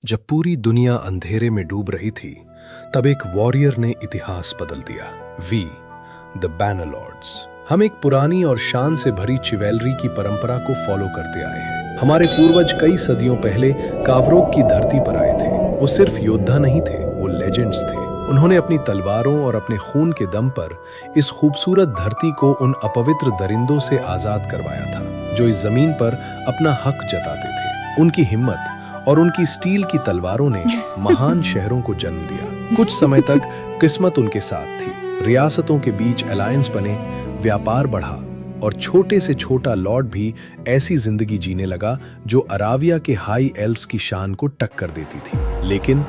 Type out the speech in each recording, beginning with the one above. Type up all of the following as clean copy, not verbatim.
जब पूरी दुनिया अंधेरे में डूब रही थी, तब एक वॉरियर ने इतिहास बदल दिया। We the bannerlords. हम एक पुरानी और शान से भरी चिवेलरी की परंपरा को फॉलो करते आए हैं। हमारे पूर्वज कई सदियों पहले कावरोक की धरती पर आए थे। वो सिर्फ योद्धा नहीं थे, वो लेजेंड्स थे। उन्होंने अपनी तलवारों और अपने खून के दम पर इस खूबसूरत धरती को उन अपवित्र दरिंदों से आजाद करवाया था जो इस जमीन पर अपना हक जताते थे। उनकी हिम्मत और उनकी स्टील की तलवारों ने महान शहरों को जन्म दिया। कुछ समय तक किस्मत उनके साथ थी। रियासतों के बीच अलायंस बने, व्यापार बढ़ा और छोटे से छोटा लॉर्ड भी ऐसी जिंदगी जीने लगा जो अराविया के हाई एल्व्स की शान को टक्कर देती थी। लेकिन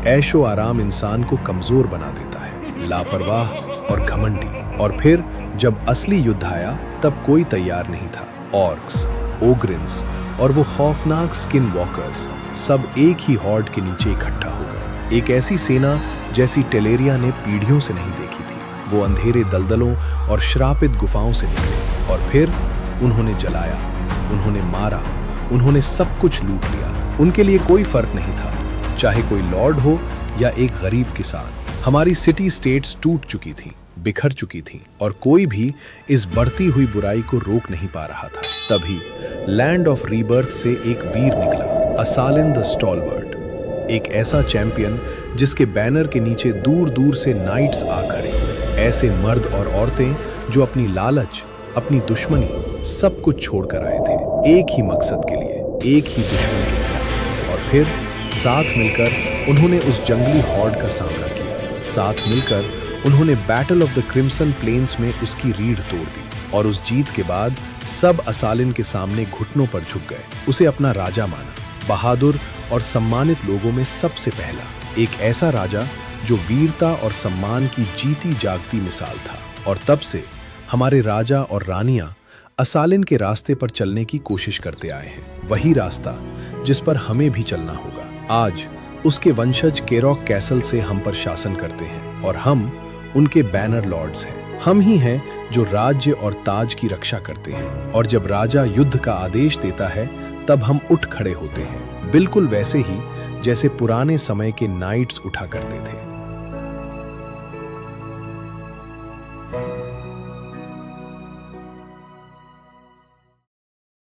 ऐशो आराम इंसान को कमजोर बना देता है, लापरवाह और घमंडी। और फिर जब असली युद्ध आया, तब कोई तैयार नहीं था। ऑर्क्स, ओग्रिन्स और वो खौफनाक स्किन वॉकर्स सब एक ही हॉर्ड के नीचे इकट्ठा हो गए। एक ऐसी सेना जैसी टेलेरिया ने पीढ़ियों से नहीं देखी थी। वो अंधेरे दलदलों और श्रापित गुफाओं से निकले और फिर उन्होंने जलाया, उन्होंने मारा, उन्होंने सब कुछ लूट लिया। उनके लिए कोई फर्क नहीं था, चाहे कोई लॉर्ड हो या एक गरीब किसान। हमारी सिटी स्टेट्स टूट चुकी थी, बिखर चुकी थी और कोई भी इस बढ़ती हुई बुराई को रोक नहीं पा रहा था। तभी लैंड ऑफ रीबर्थ से एक वीर निकला, असालिन द स्टॉलवर्ट। एक ऐसा चैंपियन जिसके बैनर के नीचे दूर दूर से नाइट्स आ खड़े। ऐसे मर्द और औरतें जो अपनी लालच, अपनी दुश्मनी सब कुछ छोड़कर आए थे, एक ही मकसद के लिए, एक ही दुश्मन के खिलाफ। और फिर साथ मिलकर उन्होंने उस जंगली हॉर्ड का सामना किया। साथ मिलकर उन्होंने battle of the crimson plains में उसकी रीढ़ तोड़ दी और उस जीत के बाद सब असालिन के सामने घुटनों पर झुक गए। उसे अपना राजा माना, बहादुर और सम्मानित लोगों में सबसे पहला। एक ऐसा राजा जो वीरता और सम्मान की जीती जागती मिसाल था। और तब से हमारे राजा और रानियां असालिन के रास्ते पर चलने की कोशिश करते आए हैं, वही रास्ता जिस पर हमें भी चलना होगा। आज उसके वंशज केरोक कैसल से हम पर शासन करते हैं और हम उनके बैनर लॉर्ड्स हैं। हम ही हैं जो राज्य और ताज की रक्षा करते हैं। और जब राजा युद्ध का आदेश देता है, तब हम उठ खड़े होते हैं, बिल्कुल वैसे ही जैसे पुराने समय के नाइट्स उठा करते थे।